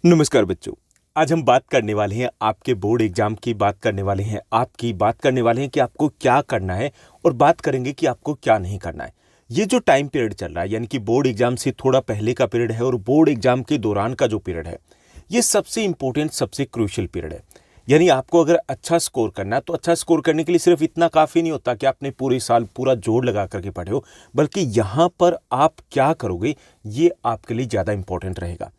नमस्कार बच्चों। आज हम बात करने वाले हैं आपके बोर्ड एग्जाम की बात करने वाले हैं आपकी बात करने वाले हैं कि आपको क्या करना है और बात करेंगे कि आपको क्या नहीं करना है। ये जो टाइम पीरियड चल रहा है यानी कि बोर्ड एग्जाम से थोड़ा पहले का पीरियड है और बोर्ड एग्जाम के दौरान का जो पीरियड है ये सबसे इंपॉर्टेंट सबसे क्रूशियल पीरियड है। यानी आपको अगर अच्छा स्कोर करना है तो अच्छा स्कोर करने के लिए सिर्फ इतना काफ़ी नहीं होता कि आपने पूरे साल पूरा जोर लगा करके पढ़े हो, बल्कि यहाँ पर आप क्या करोगे ये आपके लिए ज़्यादा इंपॉर्टेंट रहेगा।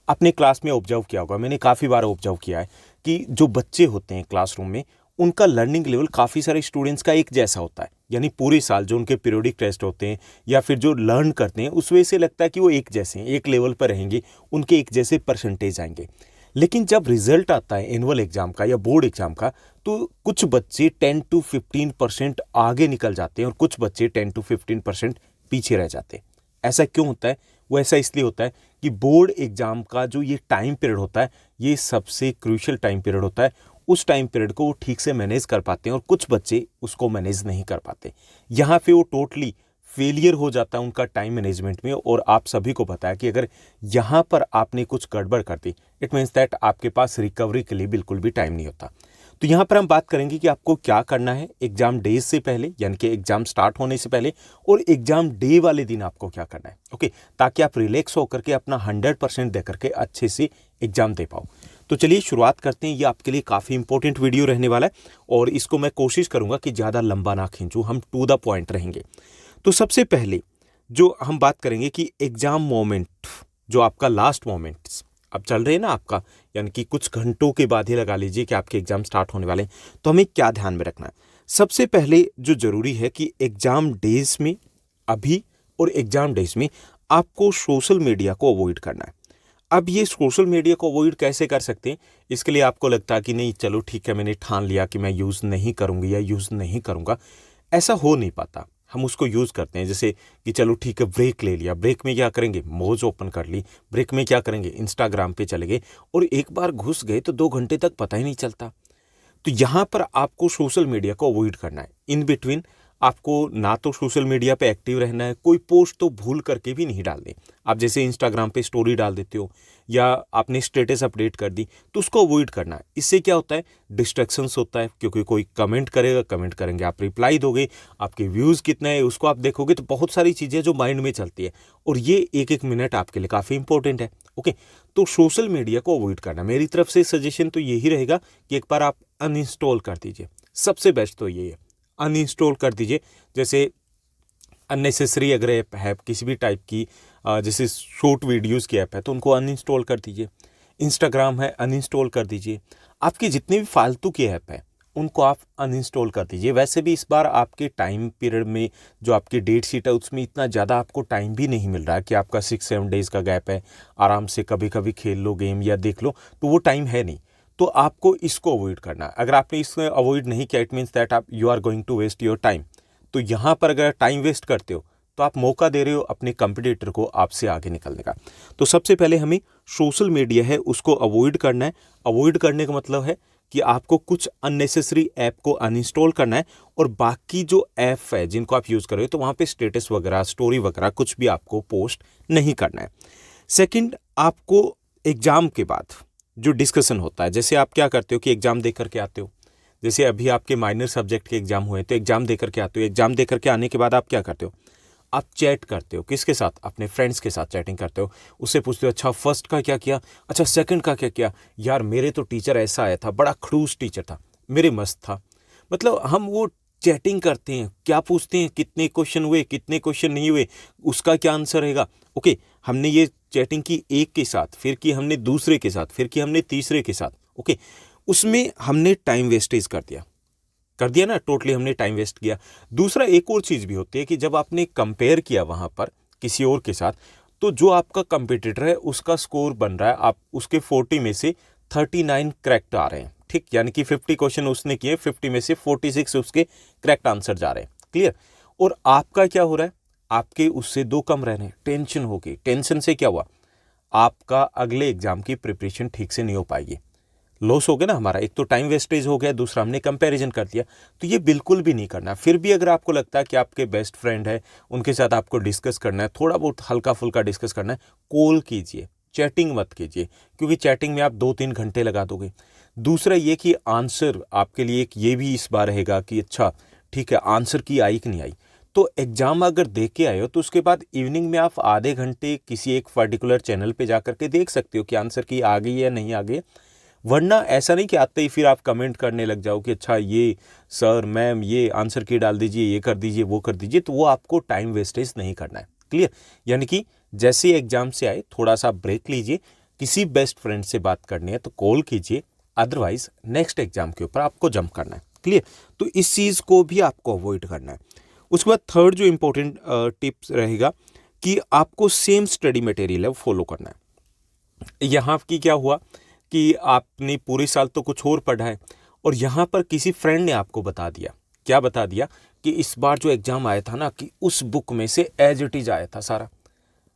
अपने क्लास में ऑब्जर्व किया होगा, मैंने काफ़ी बार ऑब्जर्व किया है कि जो बच्चे होते हैं क्लासरूम में उनका लर्निंग लेवल काफ़ी सारे स्टूडेंट्स का एक जैसा होता है। यानी पूरे साल जो उनके पीरियोडिक टेस्ट होते हैं या फिर जो लर्न करते हैं उस वजह से लगता है कि वो एक जैसे हैं, एक लेवल पर रहेंगे, उनके एक जैसे परसेंटेज आएंगे। लेकिन जब रिजल्ट आता है एनुअल एग्जाम का या बोर्ड एग्जाम का तो कुछ बच्चे 10 to 15% आगे निकल जाते हैं और कुछ बच्चे 10 to 15% पीछे रह जाते हैं। ऐसा क्यों होता है? वो ऐसा इसलिए होता है कि बोर्ड एग्जाम का जो ये टाइम पीरियड होता है ये सबसे क्रूशियल टाइम पीरियड होता है। उस टाइम पीरियड को वो ठीक से मैनेज कर पाते हैं और कुछ बच्चे उसको मैनेज नहीं कर पाते। यहाँ पे वो टोटली फेलियर हो जाता है उनका टाइम मैनेजमेंट में। और आप सभी को पता है कि अगर यहाँ पर आपने कुछ गड़बड़ कर दी इट मीन्स दैट आपके पास रिकवरी के लिए बिल्कुल भी टाइम नहीं होता। तो यहाँ पर हम बात करेंगे कि आपको क्या करना है एग्जाम डेज से पहले यानी कि एग्जाम स्टार्ट होने से पहले और एग्जाम डे वाले दिन आपको क्या करना है। ओके, ताकि आप रिलैक्स होकर के अपना 100% दे करके अच्छे से एग्जाम दे पाओ। तो चलिए शुरुआत करते हैं। ये आपके लिए काफ़ी इंपॉर्टेंट वीडियो रहने वाला है और इसको मैं कोशिश करूंगा कि ज़्यादा लंबा ना खींचूं, हम टू द पॉइंट रहेंगे। तो सबसे पहले जो हम बात करेंगे कि एग्जाम मोमेंट, जो आपका लास्ट मोमेंट्स अब चल रहे हैं ना आपका, यानी कि कुछ घंटों के बाद ही लगा लीजिए कि आपके एग्जाम स्टार्ट होने वाले हैं, तो हमें क्या ध्यान में रखना है। सबसे पहले जो जरूरी है कि एग्जाम डेज में अभी और एग्जाम डेज में आपको सोशल मीडिया को अवॉइड करना है। अब ये सोशल मीडिया को अवॉइड कैसे कर सकते हैं? इसके लिए आपको लगता है कि नहीं चलो ठीक है, मैंने ठान लिया कि मैं यूज़ नहीं करूँगी या यूज़ नहीं करूँगा। ऐसा हो नहीं पाता। हम उसको यूज़ करते हैं जैसे कि चलो ठीक है ब्रेक ले लिया, ब्रेक में क्या करेंगे, मौज ओपन कर ली, ब्रेक में क्या करेंगे, इंस्टाग्राम पे चले गए और एक बार घुस गए तो 2 घंटे तक पता ही नहीं चलता। तो यहाँ पर आपको सोशल मीडिया को अवॉइड करना है। इन बिटवीन आपको ना तो सोशल मीडिया पे एक्टिव रहना है, कोई पोस्ट तो भूल करके भी नहीं डालनी। आप जैसे इंस्टाग्राम पे स्टोरी डाल देते हो या आपने स्टेटस अपडेट कर दी तो उसको अवॉइड करना है। इससे क्या होता है, डिस्ट्रैक्शंस होता है, क्योंकि कोई कमेंट करेगा, कमेंट करेंगे आप रिप्लाई दोगे, आपके व्यूज़ कितने हैं उसको आप देखोगे, तो बहुत सारी चीज़ें जो माइंड में चलती है और ये एक एक मिनट आपके लिए काफ़ी इंपॉर्टेंट है। ओके, तो सोशल मीडिया को अवॉइड करना, मेरी तरफ से सजेशन तो यही रहेगा कि एक बार आप अनइंस्टॉल कर दीजिए। सबसे बेस्ट तो ये है, अनइंस्टॉल कर दीजिए। जैसे अननेसेसरी अगर ऐप है किसी भी टाइप की, जैसे शॉर्ट वीडियोस की ऐप है तो उनको अनइंस्टॉल कर दीजिए। इंस्टाग्राम है अनइंस्टॉल कर दीजिए। आपकी जितनी भी फालतू की ऐप है उनको आप अनइंस्टॉल कर दीजिए। वैसे भी इस बार आपके टाइम पीरियड में जो आपकी डेट शीट है उसमें इतना ज़्यादा आपको टाइम भी नहीं मिल रहा है कि आपका 6-7 डेज़ का गैप है, आराम से कभी कभी खेल लो गेम या देख लो, तो वो टाइम है नहीं। तो आपको इसको अवॉइड करना है। अगर आपने इसको अवॉइड नहीं किया इट मीन्स दैट आप you are going to waste your time. तो यहाँ पर अगर टाइम वेस्ट करते हो तो आप मौका दे रहे हो अपने कंपटीटर को आपसे आगे निकलने का। तो सबसे पहले हमें सोशल मीडिया है उसको अवॉइड करना है। अवॉइड करने का मतलब है कि आपको कुछ अननेसेसरी ऐप को अनइंस्टॉल करना है और बाकी जो ऐप है जिनको आप यूज़ कर रहे हो तो वहाँ पे स्टेटस वगैरह स्टोरी वगैरह कुछ भी आपको पोस्ट नहीं करना है। सेकंड, आपको एग्ज़ाम के बाद जो डिस्कशन होता है, जैसे आप क्या करते हो कि एग्ज़ाम दे करके आते हो, जैसे अभी आपके माइनर सब्जेक्ट के एग्जाम हुए तो एग्जाम दे करके आते हो। एग्जाम दे करके आने के बाद आप क्या करते हो, आप चैट करते हो। किसके साथ? अपने फ्रेंड्स के साथ चैटिंग करते हो। उससे पूछते हो अच्छा फर्स्ट का क्या किया, अच्छा सेकंड का क्या किया, यार मेरे तो टीचर ऐसा आया था, बड़ा खड़ूस टीचर था, मेरे मस्त था। मतलब हम वो चैटिंग करते हैं, क्या पूछते हैं, कितने क्वेश्चन हुए, कितने क्वेश्चन नहीं हुए, उसका क्या आंसर रहेगा। ओके, हमने ये चैटिंग की एक के साथ, फिर की हमने दूसरे के साथ, फिर की हमने तीसरे के साथ। ओके, उसमें हमने टाइम वेस्टेज कर दिया ना, टोटली हमने टाइम वेस्ट किया। दूसरा एक और चीज़ भी होती है कि जब आपने कंपेयर किया वहाँ पर किसी और के साथ, तो जो आपका कंपटीटर है उसका स्कोर बन रहा है, आप उसके 40 में से 39 करेक्ट आ रहे हैं, ठीक, यानी कि 50 क्वेश्चन उसने किए, 50 में से 46 उसके करेक्ट आंसर जा रहे हैं, क्लियर। और आपका क्या हो रहा है, आपके उससे 2 कम रह रहे हैं, टेंशन होगी। टेंशन से क्या हुआ, आपका अगले एग्जाम की प्रिपरेशन ठीक से नहीं हो पाएगी, लॉस हो गया ना हमारा। एक तो टाइम वेस्टेज हो गया, दूसरा हमने कंपैरिजन कर दिया। तो ये बिल्कुल भी नहीं करना। फिर भी अगर आपको लगता है कि आपके बेस्ट फ्रेंड है उनके साथ आपको डिस्कस करना है, थोड़ा बहुत हल्का फुल्का डिस्कस करना है, कॉल कीजिए, चैटिंग मत कीजिए, क्योंकि चैटिंग में आप 2-3 घंटे लगा दोगे। दूसरा ये कि आंसर आपके लिए एक ये भी इस बार रहेगा कि अच्छा ठीक है, आंसर की आई कि नहीं आई। तो एग्ज़ाम अगर दे के आए हो तो उसके बाद इवनिंग में आप आधे घंटे किसी एक पर्टिकुलर चैनल पे जा कर के देख सकते हो कि आंसर की आ गई या नहीं आ गई। वरना ऐसा नहीं कि आते ही फिर आप कमेंट करने लग जाओ कि अच्छा ये सर मैम ये आंसर की डाल दीजिए, ये कर दीजिए, वो कर दीजिए, तो वो आपको टाइम वेस्टेज नहीं करना है। क्लियर? यानी कि जैसे एग्जाम से आए थोड़ा सा ब्रेक लीजिए, किसी बेस्ट फ्रेंड से बात करनी है तो कॉल कीजिए, अदरवाइज नेक्स्ट एग्जाम के ऊपर आपको जंप करना है। क्लियर? तो इस चीज़ को भी आपको अवॉइड करना है। उसके बाद थर्ड जो इम्पोर्टेंट टिप्स रहेगा कि आपको सेम स्टडी मटेरियल है वो फॉलो करना है। यहाँ की क्या हुआ कि आपने पूरे साल तो कुछ और पढ़ा है और यहाँ पर किसी फ्रेंड ने आपको बता दिया, क्या बता दिया कि इस बार जो एग्ज़ाम आया था ना कि उस बुक में से एज इट इज़ आया था सारा।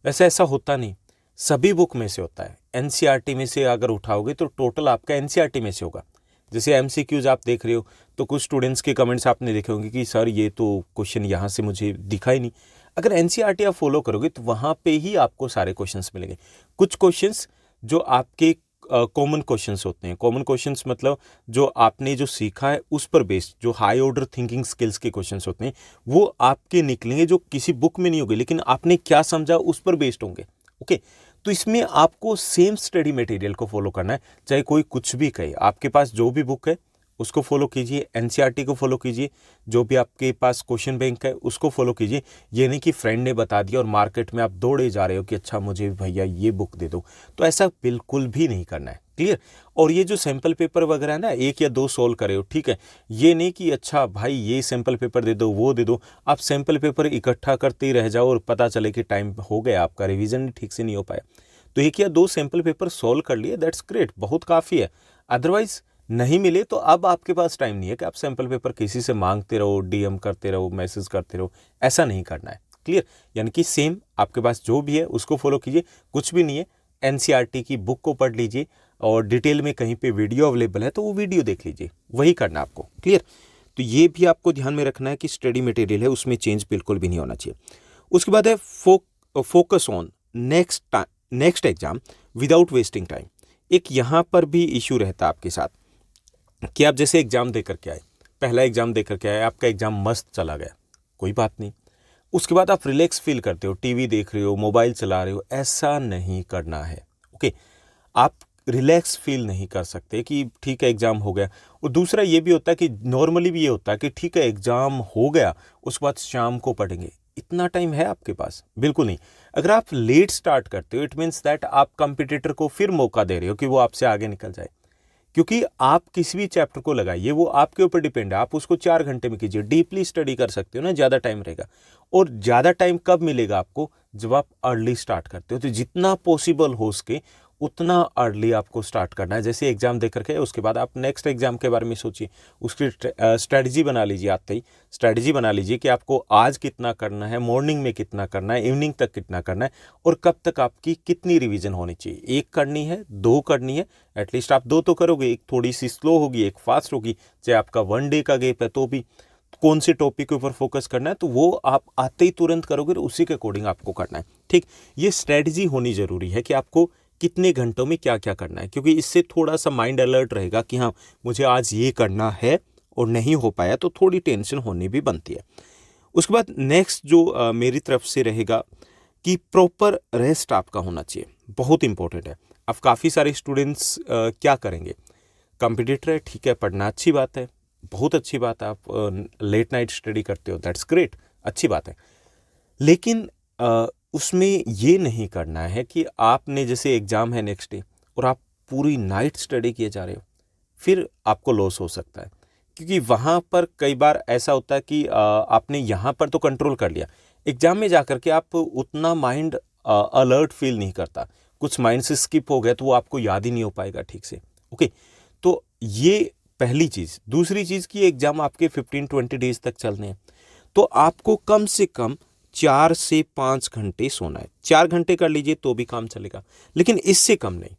वैसे ऐसा होता नहीं, सभी बुक में से होता है। एनसीईआरटी में से अगर उठाओगे तो टोटल आपका एनसीईआरटी में से होगा। जैसे एमसीक्यूज आप देख रहे हो तो कुछ स्टूडेंट्स के कमेंट्स आपने देखे होंगे कि सर ये तो क्वेश्चन यहाँ से मुझे दिखा ही नहीं। अगर एनसीईआरटी आप फॉलो करोगे तो वहाँ पे ही आपको सारे क्वेश्चंस मिलेंगे। कुछ क्वेश्चंस जो आपके कॉमन क्वेश्चंस होते हैं, कॉमन क्वेश्चंस मतलब जो आपने जो सीखा है उस पर बेस्ड, जो हाई ऑर्डर थिंकिंग स्किल्स के क्वेश्चंस होते हैं वो आपके निकलेंगे, जो किसी बुक में नहीं होंगे लेकिन आपने क्या समझा उस पर बेस्ड होंगे। ओके, तो इसमें आपको सेम स्टडी मटेरियल को फॉलो करना है, चाहे कोई कुछ भी कहे। आपके पास जो भी बुक है उसको फॉलो कीजिए, एनसीईआरटी को फॉलो कीजिए, जो भी आपके पास क्वेश्चन बैंक है उसको फॉलो कीजिए। ये नहीं कि फ्रेंड ने बता दिया और मार्केट में आप दौड़े जा रहे हो कि अच्छा मुझे भैया ये बुक दे दो, तो ऐसा बिल्कुल भी नहीं करना है। क्लियर? और ये जो सैम्पल पेपर वगैरह है ना, 1 या 2 सोल्व करे हो, ठीक है, ये नहीं कि अच्छा भाई ये सैम्पल पेपर दे दो वो दे दो। आप सैम्पल पेपर इकट्ठा करते ही रह जाओ और पता चले कि टाइम हो गया, आपका रिविजन ठीक से नहीं हो पाया। तो 1 या 2 सैम्पल पेपर सोल्व कर लिए, दैट्स ग्रेट, बहुत काफ़ी है। अदरवाइज नहीं मिले तो अब आपके पास टाइम नहीं है कि आप सैम्पल पेपर किसी से मांगते रहो, डीएम करते रहो, मैसेज करते रहो, ऐसा नहीं करना है। क्लियर? यानी कि सेम आपके पास जो भी है उसको फॉलो कीजिए। कुछ भी नहीं है, एनसीईआरटी की बुक को पढ़ लीजिए और डिटेल में कहीं पे वीडियो अवेलेबल है तो वो वीडियो देख लीजिए, वही करना है आपको। क्लियर? तो ये भी आपको ध्यान में रखना है कि स्टडी मटेरियल है उसमें चेंज बिल्कुल भी नहीं होना चाहिए। उसके बाद है focus on next exam without wasting time. एक यहाँ पर भी इश्यू रहता है आपके साथ कि आप जैसे एग्जाम दे करके आए, पहला एग्जाम दे करके आए, आपका एग्जाम मस्त चला गया, कोई बात नहीं, उसके बाद आप रिलैक्स फील करते हो, टीवी देख रहे हो, मोबाइल चला रहे हो, ऐसा नहीं करना है। ओके, आप रिलैक्स फील नहीं कर सकते कि ठीक है एग्ज़ाम हो गया। और दूसरा ये भी होता है कि नॉर्मली भी ये होता है कि ठीक है एग्ज़ाम हो गया उसके बाद शाम को पढ़ेंगे, इतना टाइम है आपके पास? बिल्कुल नहीं। अगर आप लेट स्टार्ट करते हो इट मीन्स दैट आप कंपटीटर को फिर मौका दे रहे हो कि वो आपसे आगे निकल जाए। क्योंकि आप किसी भी चैप्टर को लगाइए वो आपके ऊपर डिपेंड है, आप उसको 4 घंटे में कीजिए, डीपली स्टडी कर सकते हो ना, ज़्यादा टाइम रहेगा। और ज़्यादा टाइम कब मिलेगा आपको? जब आप अर्ली स्टार्ट करते हो। तो जितना पॉसिबल हो सके उतना अर्ली आपको स्टार्ट करना है। जैसे एग्जाम दे करके उसके बाद आप नेक्स्ट एग्जाम के बारे में सोचिए, उसकी स्ट्रैटेजी बना लीजिए। आते ही स्ट्रैटेजी बना लीजिए कि आपको आज कितना करना है, मॉर्निंग में कितना करना है, इवनिंग तक कितना करना है और कब तक आपकी कितनी रिवीजन होनी चाहिए। 1 करनी है, 2 करनी है, एटलीस्ट आप 2 तो करोगे, एक थोड़ी सी स्लो होगी, एक फास्ट होगी। चाहे आपका 1 डे का गैप है तो भी कौन से टॉपिक के ऊपर फोकस करना है तो वो आप आते ही तुरंत करोगे, उसी के अकॉर्डिंग आपको करना है। ठीक, ये स्ट्रैटेजी होनी जरूरी है कि आपको कितने घंटों में क्या क्या करना है, क्योंकि इससे थोड़ा सा माइंड अलर्ट रहेगा कि हाँ मुझे आज ये करना है और नहीं हो पाया तो थोड़ी टेंशन होनी भी बनती है। उसके बाद नेक्स्ट जो मेरी तरफ से रहेगा कि प्रॉपर रेस्ट आपका होना चाहिए, बहुत इंपॉर्टेंट है। अब काफ़ी सारे स्टूडेंट्स क्या करेंगे, कंपटीटर है, ठीक है, पढ़ना अच्छी बात है, बहुत अच्छी बात है, आप लेट नाइट स्टडी करते हो, दैट्स ग्रेट, अच्छी बात है। लेकिन उसमें ये नहीं करना है कि आपने जैसे एग्ज़ाम है नेक्स्ट डे और आप पूरी नाइट स्टडी किए जा रहे हो, फिर आपको लॉस हो सकता है। क्योंकि वहाँ पर कई बार ऐसा होता है कि आपने यहाँ पर तो कंट्रोल कर लिया, एग्ज़ाम में जाकर के आप उतना माइंड अलर्ट फील नहीं करता, कुछ माइंड से स्किप हो गया तो वो आपको याद ही नहीं हो पाएगा ठीक से। ओके, तो ये पहली चीज़। दूसरी चीज़ कि एग्ज़ाम आपके 15-20 डेज तक चलने हैं, तो आपको कम से कम 4 से 5 घंटे सोना है। 4 घंटे कर लीजिए तो भी काम चलेगा, लेकिन इससे कम नहीं।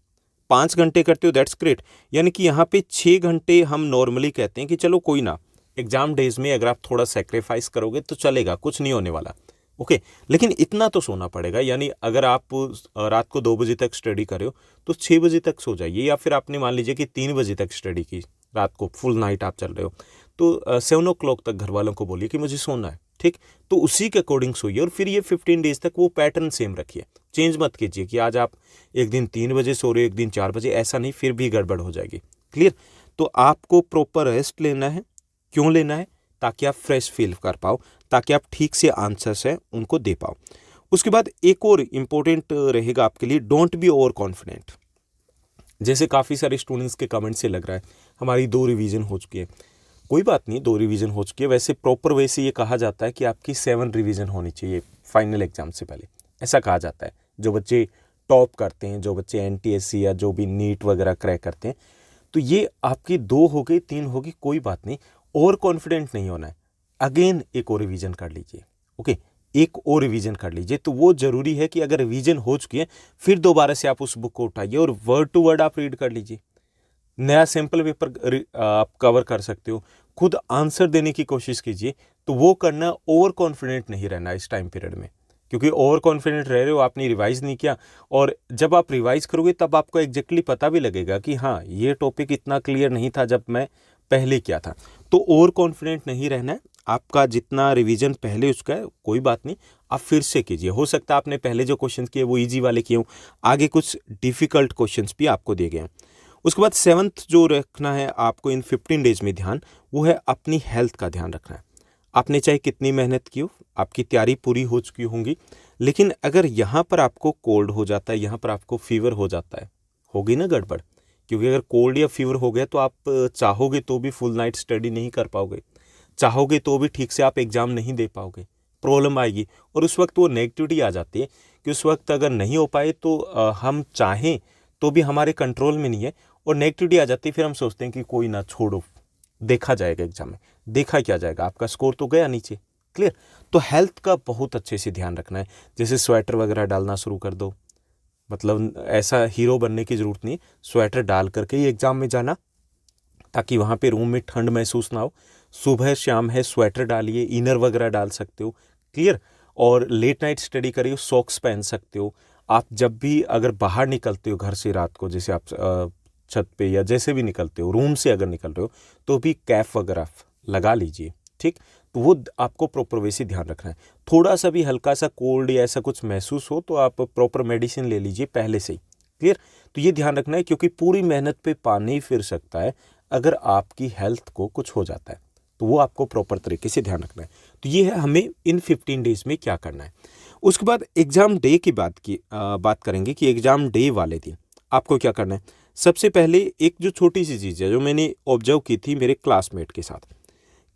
5 घंटे करते हो दैट्स ग्रेट, यानी कि यहाँ पे 6 घंटे हम नॉर्मली कहते हैं कि चलो कोई ना, एग्जाम डेज में अगर आप थोड़ा सेक्रीफाइस करोगे तो चलेगा, कुछ नहीं होने वाला। ओके, लेकिन इतना तो सोना पड़ेगा, यानी अगर आप रात को 2 बजे तक स्टडी कर रहे हो तो 6 बजे तक सो जाइए, या फिर आपने मान लीजिए कि 3 बजे तक स्टडी की, रात को फुल नाइट आप चल रहे हो, तो 7 o'clock तक घर वालों को बोलिए कि मुझे सोना है, ठीक। तो उसी के अकॉर्डिंग सोइए, और फिर ये 15 डेज तक वो पैटर्न सेम रखिए, चेंज मत कीजिए कि आज आप एक दिन 3 बजे सो रहे हो, एक दिन 4 बजे, ऐसा नहीं, फिर भी गड़बड़ हो जाएगी। क्लियर। तो आपको प्रॉपर रेस्ट लेना है। क्यों लेना है? ताकि आप फ्रेश फील कर पाओ, ताकि आप ठीक से आंसर्स हैं उनको दे पाओ। उसके बाद एक और इम्पोर्टेंट रहेगा आपके लिए, डोंट बी ओवर कॉन्फिडेंट। जैसे काफ़ी सारे स्टूडेंट्स के कमेंट से लग रहा है हमारी 2 रिवीजन हो चुकी है। कोई बात नहीं, 2 रिवीजन हो चुकी है, वैसे प्रॉपर वे से ये कहा जाता है कि आपकी 7 रिवीजन होनी चाहिए फाइनल एग्जाम से पहले, ऐसा कहा जाता है। जो बच्चे टॉप करते हैं, जो बच्चे NTSC या जो भी नीट वगैरह क्रैक करते हैं, तो ये आपकी 2 हो गई, 3 होगी, कोई बात नहीं, और कॉन्फिडेंट नहीं होना है। अगेन एक और रिवीजन कर लीजिए, ओके, एक और रिवीजन कर लीजिए। तो वो ज़रूरी है कि अगर रिवीजन हो चुकी है, फिर दोबारा से आप उस बुक को उठाइए और वर्ड टू वर्ड आप रीड कर लीजिए। नया सैम्पल पेपर आप कवर कर सकते हो, खुद आंसर देने की कोशिश कीजिए। तो वो करना, ओवर कॉन्फिडेंट नहीं रहना इस टाइम पीरियड में, क्योंकि ओवर कॉन्फिडेंट रह रहे हो, आपने रिवाइज नहीं किया, और जब आप रिवाइज करोगे तब आपको एग्जैक्टली पता भी लगेगा कि हाँ, ये टॉपिक इतना क्लियर नहीं था जब मैं पहले किया था। तो ओवर कॉन्फिडेंट नहीं रहना है। आपका जितना रिवीजन पहले उसका है, कोई बात नहीं, आप फिर से कीजिए। हो सकता है आपने पहले जो क्वेश्चन किए वो ईजी वाले किए हों, आगे कुछ डिफ़िकल्ट क्वेश्चंस भी आपको दिए गए हैं। उसके बाद 7th जो रखना है आपको इन 15 डेज में ध्यान, वो है अपनी हेल्थ का ध्यान रखना है। आपने चाहे कितनी मेहनत की हो, आपकी तैयारी पूरी हो चुकी होंगी, लेकिन अगर यहाँ पर आपको कोल्ड हो जाता है, यहाँ पर आपको फीवर हो जाता है, होगी ना गड़बड़। क्योंकि अगर कोल्ड या फीवर हो गया तो आप चाहोगे तो भी फुल नाइट स्टडी नहीं कर पाओगे, चाहोगे तो भी ठीक से आप एग्ज़ाम नहीं दे पाओगे, प्रॉब्लम आएगी। और उस वक्त वो नेगेटिविटी आ जाती है कि उस वक्त अगर नहीं हो पाए तो हम चाहें तो भी हमारे कंट्रोल में नहीं है, और नेगेटिविटी आ जाती है। फिर हम सोचते हैं कि कोई ना, छोड़ो, देखा जाएगा एग्जाम में, देखा क्या जाएगा, आपका स्कोर तो गया नीचे। क्लियर। तो हेल्थ का बहुत अच्छे से ध्यान रखना है। जैसे स्वेटर वगैरह डालना शुरू कर दो, मतलब ऐसा हीरो बनने की ज़रूरत नहीं, स्वेटर डाल करके ही एग्ज़ाम में जाना, ताकि वहाँ पे रूम में ठंड महसूस ना हो। सुबह शाम है स्वेटर डालिए, इनर वगैरह डाल सकते हो। क्लियर। और लेट नाइट स्टडी करिए, सॉक्स पहन सकते हो। आप जब भी अगर बाहर निकलते हो घर से रात को, जैसे आप छत पे या जैसे भी निकलते हो, रूम से अगर निकल रहे हो, तो भी कैप वगैरह लगा लीजिए, ठीक। तो वो आपको प्रॉपर वे से ध्यान रखना है। थोड़ा सा भी हल्का सा कोल्ड या ऐसा कुछ महसूस हो तो आप प्रॉपर मेडिसिन ले लीजिए पहले से ही। क्लियर। तो ये ध्यान रखना है, क्योंकि पूरी मेहनत पे पानी फिर सकता है अगर आपकी हेल्थ को कुछ हो जाता है, तो वो आपको प्रॉपर तरीके से ध्यान रखना है। तो ये है हमें इन 15 डेज में क्या करना है। उसके बाद एग्ज़ाम डे की बात करेंगे कि एग्ज़ाम डे वाले दिन आपको क्या करना है। सबसे पहले एक जो छोटी सी चीज़ है जो मैंने ऑब्जर्व की थी मेरे क्लासमेट के साथ,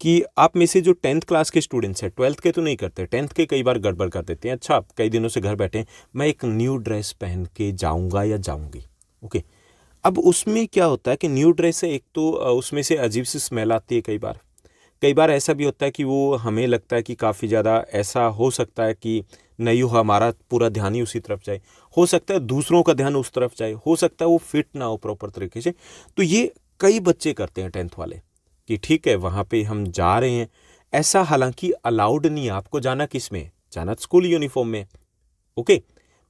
कि आप में से जो 10th क्लास के स्टूडेंट्स हैं, 12th के तो नहीं करते, 10th के कई बार गड़बड़ कर देते हैं। अच्छा, आप कई दिनों से घर बैठे हैं, मैं एक न्यू ड्रेस पहन के जाऊँगा या जाऊँगी, ओके। अब उसमें क्या होता है कि न्यू ड्रेस है, एक तो उसमें से अजीब सी स्मेल आती है। कई बार ऐसा भी होता है कि वो हमें लगता है कि काफ़ी ज़्यादा ऐसा हो सकता है कि नहीं हो, हमारा पूरा ध्यान ही उसी तरफ जाए, हो सकता है दूसरों का ध्यान उस तरफ जाए, हो सकता है वो फिट ना हो प्रॉपर तरीके से। तो ये कई बच्चे करते हैं 10th वाले, कि ठीक है वहाँ पे हम जा रहे हैं, ऐसा हालांकि अलाउड नहीं है। आपको जाना किस में, जाना स्कूल यूनिफॉर्म में, ओके।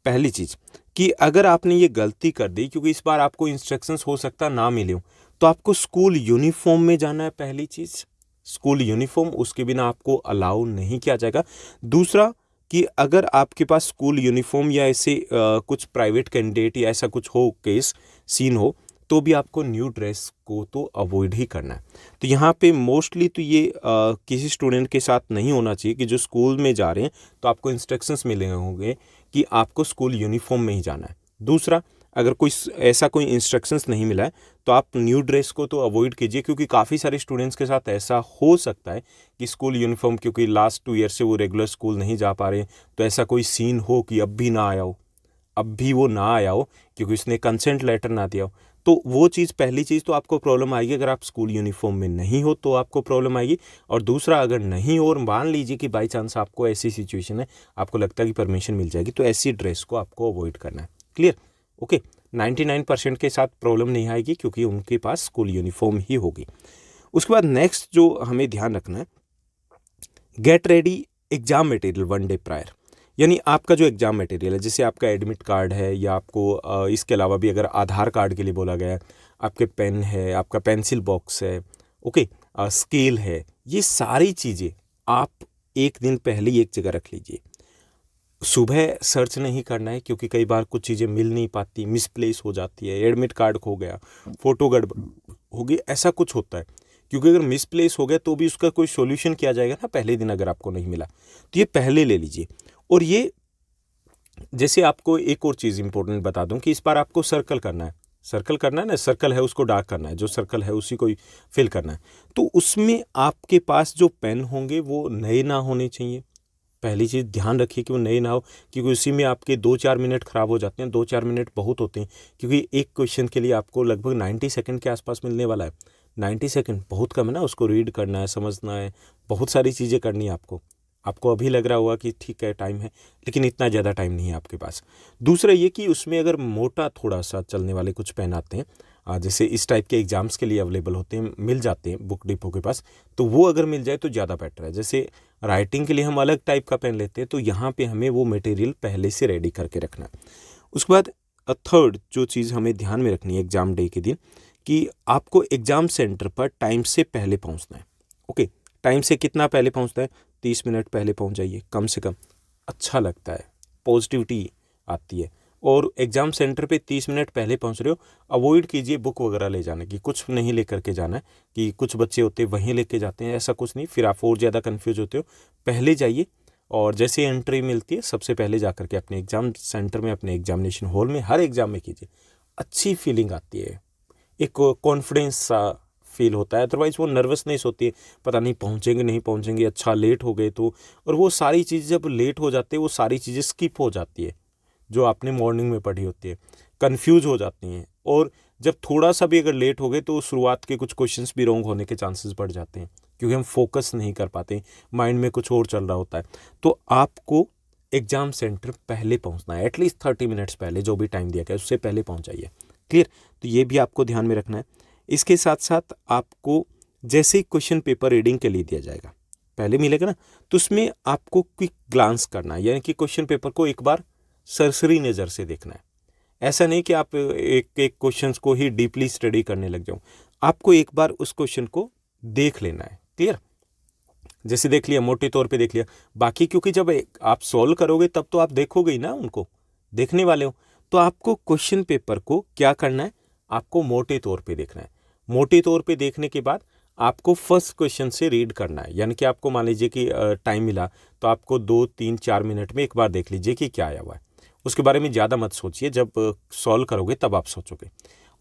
पहली चीज़ कि अगर आपने ये गलती कर दी, क्योंकि इस बार आपको इंस्ट्रक्शंस हो सकता ना मिले हो, तो आपको स्कूल यूनिफॉर्म में जाना है। पहली चीज़ स्कूल यूनिफॉर्म, उसके बिना आपको अलाउ नहीं किया जाएगा। दूसरा कि अगर आपके पास स्कूल यूनिफॉर्म या ऐसे कुछ प्राइवेट कैंडिडेट या ऐसा कुछ हो, केस सीन हो, तो भी आपको न्यू ड्रेस को तो अवॉइड ही करना है। तो यहाँ पे मोस्टली तो ये किसी स्टूडेंट के साथ नहीं होना चाहिए कि जो स्कूल में जा रहे हैं तो आपको इंस्ट्रक्शंस मिले होंगे कि आपको स्कूल यूनिफॉर्म में ही जाना है। दूसरा, अगर ऐसा कोई इंस्ट्रक्शंस नहीं मिला है तो आप न्यू ड्रेस को तो अवॉइड कीजिए, क्योंकि काफ़ी सारे स्टूडेंट्स के साथ ऐसा हो सकता है कि स्कूल यूनिफॉर्म, क्योंकि लास्ट 2 ईयर से वो रेगुलर स्कूल नहीं जा पा रहे हैं, तो ऐसा कोई सीन हो कि अब भी ना आया हो, अब भी वो ना आया हो क्योंकि उसने कंसेंट लेटर ना दिया हो, तो वो चीज़, पहली चीज़ तो आपको प्रॉब्लम आएगी। अगर आप स्कूल यूनिफॉर्म में नहीं हो तो आपको प्रॉब्लम आएगी। और दूसरा, अगर नहीं हो और मान लीजिए कि बाई चांस आपको ऐसी सिचुएशन है, आपको लगता है कि परमिशन मिल जाएगी, तो ऐसी ड्रेस को आपको अवॉइड करना है। Clear, okay. 99% के साथ प्रॉब्लम नहीं आएगी, क्योंकि उनके पास स्कूल यूनिफॉर्म ही होगी। उसके बाद नेक्स्ट जो हमें ध्यान रखना है, get ready exam material 1 day prior, यानी आपका जो एग्जाम मटेरियल है, जैसे आपका एडमिट कार्ड है या आपको इसके अलावा भी अगर आधार कार्ड के लिए बोला गया है, आपके पेन है, आपका पेंसिल बॉक्स है, ओके, स्केल है, ये सारी चीज़ें आप एक दिन पहले ही एक जगह रख लीजिए। सुबह सर्च नहीं करना है, क्योंकि कई बार कुछ चीज़ें मिल नहीं पाती, मिसप्लेस हो जाती है, एडमिट कार्ड खो गया, फोटो गड़बड़ हो गई, ऐसा कुछ होता है। क्योंकि अगर मिसप्लेस हो गया तो भी उसका कोई सॉल्यूशन किया जाएगा ना पहले दिन, अगर आपको नहीं मिला तो ये पहले ले लीजिए। और ये जैसे आपको एक और चीज़ इंपॉर्टेंट बता दूं कि इस बार आपको सर्कल करना है, सर्कल करना है ना, सर्कल है उसको डार्क करना है, जो सर्कल है उसी को फिल करना है। तो उसमें आपके पास जो पेन होंगे वो नए ना होने चाहिए। पहली चीज़ ध्यान रखिए कि वो नए ना हो, क्योंकि उसी में आपके 2-4 मिनट ख़राब हो जाते हैं। 2-4 मिनट बहुत होते हैं, क्योंकि एक क्वेश्चन के लिए आपको लगभग 90 सेकंड के आसपास मिलने वाला है। 90 सेकंड बहुत कम है ना, उसको रीड करना है, समझना है, बहुत सारी चीज़ें करनी है आपको। आपको अभी लग रहा होगा कि ठीक है टाइम है, लेकिन इतना ज़्यादा टाइम नहीं है आपके पास। दूसरा ये कि उसमें अगर मोटा थोड़ा सा चलने वाले कुछ पेन आते हैं, जैसे इस टाइप के एग्जाम्स के लिए अवेलेबल होते हैं, मिल जाते हैं बुक डिपो के पास, तो वो अगर मिल जाए तो ज़्यादा बेटर है। जैसे राइटिंग के लिए हम अलग टाइप का पेन लेते हैं, तो यहाँ पे हमें वो मटेरियल पहले से रेडी करके रखना है। उसके बाद थर्ड जो चीज़ हमें ध्यान में रखनी है एग्ज़ाम डे के दिन, कि आपको एग्ज़ाम सेंटर पर टाइम से पहले पहुँचना है। ओके, टाइम से कितना पहले पहुँचना है? 30 मिनट पहले पहुँच जाइए कम से कम, अच्छा लगता है, पॉजिटिविटी आती है। और एग्ज़ाम सेंटर पे 30 मिनट पहले पहुंच रहे हो, अवॉइड कीजिए बुक वगैरह ले जाने की, कुछ नहीं लेकर के जाना है। कि कुछ बच्चे होते हैं वहीं लेके जाते हैं, ऐसा कुछ नहीं, फिर आप और ज़्यादा कन्फ्यूज होते हो। पहले जाइए और जैसे एंट्री मिलती है सबसे पहले जा करके अपने एग्ज़ाम सेंटर में, अपने एग्जामिनेशन हॉल में, हर एग्ज़ाम में कीजिए, अच्छी फीलिंग आती है, एक कॉन्फिडेंस सा फील होता है। अदरवाइज़ वो नर्वसनेस होती है, पता नहीं पहुँचेंगे नहीं पहुँचेंगे, अच्छा लेट हो गए तो। और वो सारी चीज़ जब लेट हो जाते हैं, वो सारी चीज़ें स्किप हो जाती है जो आपने मॉर्निंग में पढ़ी होती है, कंफ्यूज हो जाती हैं। और जब थोड़ा सा भी अगर लेट हो गए तो शुरुआत के कुछ क्वेश्चंस भी रॉन्ग होने के चांसेस बढ़ जाते हैं, क्योंकि हम फोकस नहीं कर पाते, माइंड में कुछ और चल रहा होता है। तो आपको एग्ज़ाम सेंटर पहले पहुंचना है, एटलीस्ट 30 मिनट्स पहले, जो भी टाइम दिया गया उससे पहले पहुंच जाइए। क्लियर? तो ये भी आपको ध्यान में रखना है। इसके साथ साथ आपको जैसे ही क्वेश्चन पेपर रीडिंग के लिए दिया जाएगा, पहले मिलेगा ना, तो उसमें आपको क्विक ग्लांस करना है, यानी कि क्वेश्चन पेपर को एक बार सरसरी नज़र से देखना है। ऐसा नहीं कि आप एक एक क्वेश्चन को ही डीपली स्टडी करने लग जाओ, आपको एक बार उस क्वेश्चन को देख लेना है। क्लियर? जैसे देख लिया, मोटे तौर पे देख लिया, बाकी क्योंकि जब आप सॉल्व करोगे तब तो आप देखोगे ही ना, उनको देखने वाले हो। तो आपको क्वेश्चन पेपर को क्या करना है, आपको मोटे तौर पे देखना है। मोटे तौर पे देखने के बाद आपको फर्स्ट क्वेश्चन से रीड करना है, यानी कि आपको मान लीजिए कि टाइम मिला तो आपको 2-3-4 मिनट में एक बार देख लीजिए कि क्या आया हुआ है। उसके बारे में ज़्यादा मत सोचिए, जब सॉल्व करोगे तब आप सोचोगे।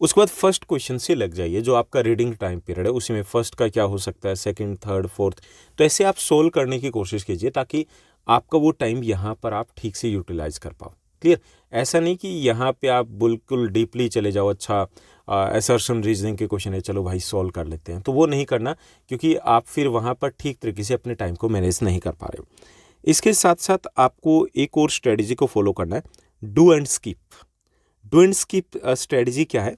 उसके बाद फर्स्ट क्वेश्चन से लग जाइए, जो आपका रीडिंग टाइम पीरियड है उसी में फर्स्ट का क्या हो सकता है, सेकंड, थर्ड, फोर्थ, तो ऐसे आप सोल्व करने की कोशिश कीजिए, ताकि आपका वो टाइम यहाँ पर आप ठीक से यूटिलाइज कर पाओ। क्लियर? ऐसा नहीं कि यहाँ पे आप बिल्कुल डीपली चले जाओ, अच्छा असर्शन रीजनिंग के क्वेश्चन है चलो भाई सॉल्व कर लेते हैं, तो वो नहीं करना, क्योंकि आप फिर वहाँ पर ठीक तरीके से अपने टाइम को मैनेज नहीं कर पा रहे हो। इसके साथ साथ आपको एक और स्ट्रेटजी को फॉलो करना है, do and skip. Do and skip strategy क्या है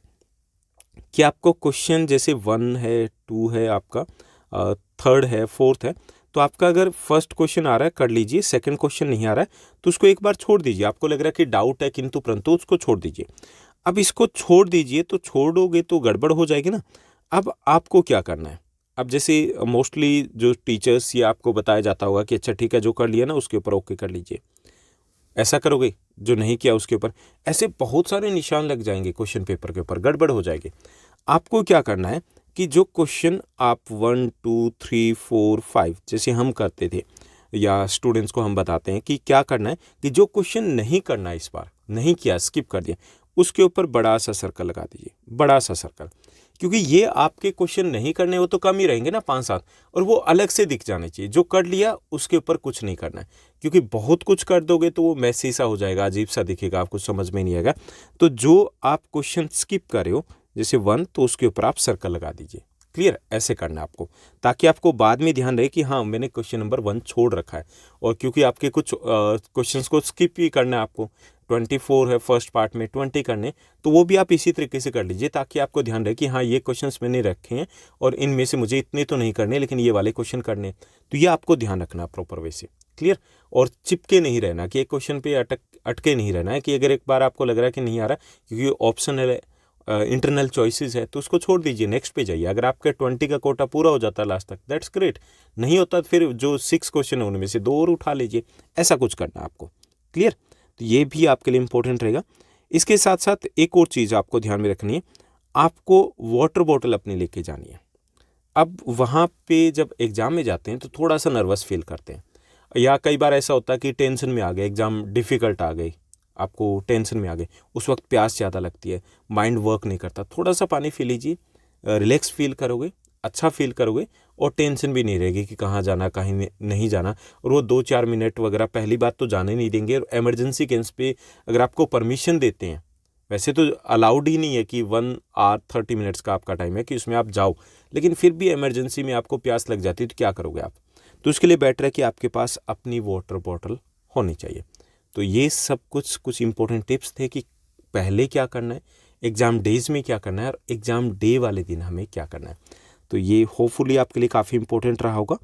कि आपको क्वेश्चन जैसे 1 है, 2 है, आपका थर्ड है, फोर्थ है, तो आपका अगर फर्स्ट क्वेश्चन आ रहा है कर लीजिए, सेकंड क्वेश्चन नहीं आ रहा है तो उसको एक बार छोड़ दीजिए। आपको लग रहा है कि डाउट है किंतु परंतु, उसको छोड़ दीजिए। अब इसको छोड़ दीजिए, तो छोड़ोगे तो गड़बड़ हो जाएगी ना। अब आपको क्या करना है, अब जैसे मोस्टली जो टीचर्स ये आपको बताया जाता होगा कि अच्छा ठीक है, जो कर लिया ना उसके ऊपर ओके कर लीजिए, ऐसा करोगे, जो नहीं किया उसके ऊपर ऐसे बहुत सारे निशान लग जाएंगे, क्वेश्चन पेपर के ऊपर गड़बड़ हो जाएगी। आपको क्या करना है कि जो क्वेश्चन आप 1, 2, 3, 4, 5 जैसे हम करते थे, या स्टूडेंट्स को हम बताते हैं कि क्या करना है, कि जो क्वेश्चन नहीं करना है, इस बार नहीं किया, स्किप कर दिया, उसके ऊपर बड़ा सा सर्कल लगा दीजिए, बड़ा सा सर्कल। क्योंकि ये आपके क्वेश्चन नहीं करने, वो तो कम ही रहेंगे ना 5-7, और वो अलग से दिख जाने चाहिए। जो कर लिया उसके ऊपर कुछ नहीं करना है, क्योंकि बहुत कुछ कर दोगे तो वो मैसी सा हो जाएगा, अजीब सा दिखेगा, आपको समझ में नहीं आएगा। तो जो आप क्वेश्चन स्किप कर रहे हो जैसे 1, तो उसके ऊपर आप सर्कल लगा दीजिए। क्लियर? ऐसे करना है आपको, ताकि आपको बाद में ध्यान रहे कि हाँ मैंने क्वेश्चन नंबर 1 छोड़ रखा है। और क्योंकि आपके कुछ क्वेश्चंस को स्किप भी करना है आपको, 24 है फर्स्ट पार्ट में, 20 करने, तो वो भी आप इसी तरीके से कर लीजिए, ताकि आपको ध्यान रहे कि हाँ ये क्वेश्चंस मैंने रखे हैं और इनमें से मुझे इतने तो नहीं करने, लेकिन ये वाले क्वेश्चन करने। तो ये आपको ध्यान रखना प्रॉपर वे से। क्लियर। और चिपके नहीं रहना कि एक क्वेश्चन पे अटके नहीं रहना है कि अगर एक बार आपको लग रहा है कि नहीं आ रहा क्योंकि ऑप्शनल इंटरनल चॉइसेस है तो उसको छोड़ दीजिए, नेक्स्ट पे जाइए। अगर आपके 20 का कोटा पूरा हो जाता है लास्ट तक, दैट्स ग्रेट। नहीं होता तो फिर जो 6 क्वेश्चन है उनमें से 2 और उठा लीजिए, ऐसा कुछ करना आपको, क्लियर। तो ये भी आपके लिए इंपॉर्टेंट रहेगा। इसके साथ साथ एक और चीज़ आपको ध्यान में रखनी है, आपको वाटर बॉटल अपनी लेके जानी है। अब वहाँ पे जब एग्ज़ाम में जाते हैं तो थोड़ा सा नर्वस फील करते हैं, या कई बार ऐसा होता है कि टेंशन में आ गए, एग्ज़ाम डिफ़िकल्ट आ गई, आपको टेंशन में आ गए, उस वक्त प्यास ज़्यादा लगती है, माइंड वर्क नहीं करता, थोड़ा सा पानी पी लीजिए, रिलैक्स फील करोगे, अच्छा फील करोगे और टेंशन भी नहीं रहेगी कि कहाँ जाना कहीं नहीं जाना। और वो 2-4 मिनट वगैरह पहली बात तो जाने नहीं देंगे। और इमरजेंसी केस पे अगर आपको परमिशन देते हैं, वैसे तो अलाउड ही नहीं है कि 1 आवर 30 मिनट्स का आपका टाइम है कि उसमें आप जाओ, लेकिन फिर भी इमरजेंसी में आपको प्यास लग जाती है तो क्या करोगे आप। तो उसके लिए बेटर है कि आपके पास अपनी वाटर बॉटल होनी चाहिए। तो ये सब कुछ इंपॉर्टेंट टिप्स थे कि पहले क्या करना है, एग्ज़ाम डेज में क्या करना है और एग्ज़ाम डे वाले दिन हमें क्या करना है। तो ये होपफुली आपके लिए काफ़ी इंपॉर्टेंट रहा होगा।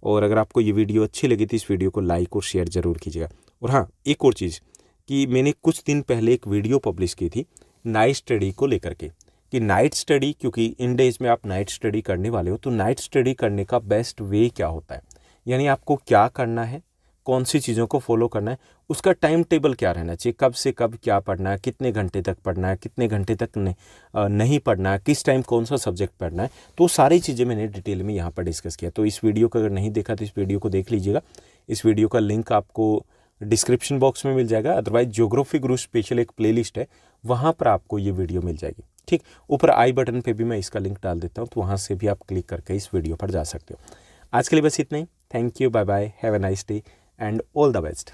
और अगर आपको ये वीडियो अच्छी लगी तो इस वीडियो को लाइक और शेयर ज़रूर कीजिएगा। और हाँ, एक और चीज़ कि मैंने कुछ दिन पहले एक वीडियो पब्लिश की थी नाइट स्टडी को लेकर के, कि नाइट स्टडी, क्योंकि इन डेज में आप नाइट स्टडी करने वाले हो तो नाइट स्टडी करने का बेस्ट वे क्या होता है, यानी आपको क्या करना है, कौन सी चीज़ों को फॉलो करना है, उसका टाइम टेबल क्या रहना चाहिए, कब से कब क्या पढ़ना है, कितने घंटे तक पढ़ना है, कितने घंटे तक नहीं पढ़ना है, किस टाइम कौन सा सब्जेक्ट पढ़ना है। तो सारी चीज़ें मैंने डिटेल में यहाँ पर डिस्कस किया। तो इस वीडियो को अगर नहीं देखा तो इस वीडियो को देख लीजिएगा। इस वीडियो का लिंक आपको डिस्क्रिप्शन बॉक्स में मिल जाएगा, अदरवाइज ज्योग्राफी गुरु स्पेशल एक प्लेलिस्ट है, वहाँ पर आपको ये वीडियो मिल जाएगी। ठीक, ऊपर आई बटन पे भी मैं इसका लिंक डाल देता हूँ, तो वहाँ से भी आप क्लिक करके इस वीडियो पर जा सकते हो। आज के लिए बस इतना ही। Thank you, bye bye, have a nice day and all the best.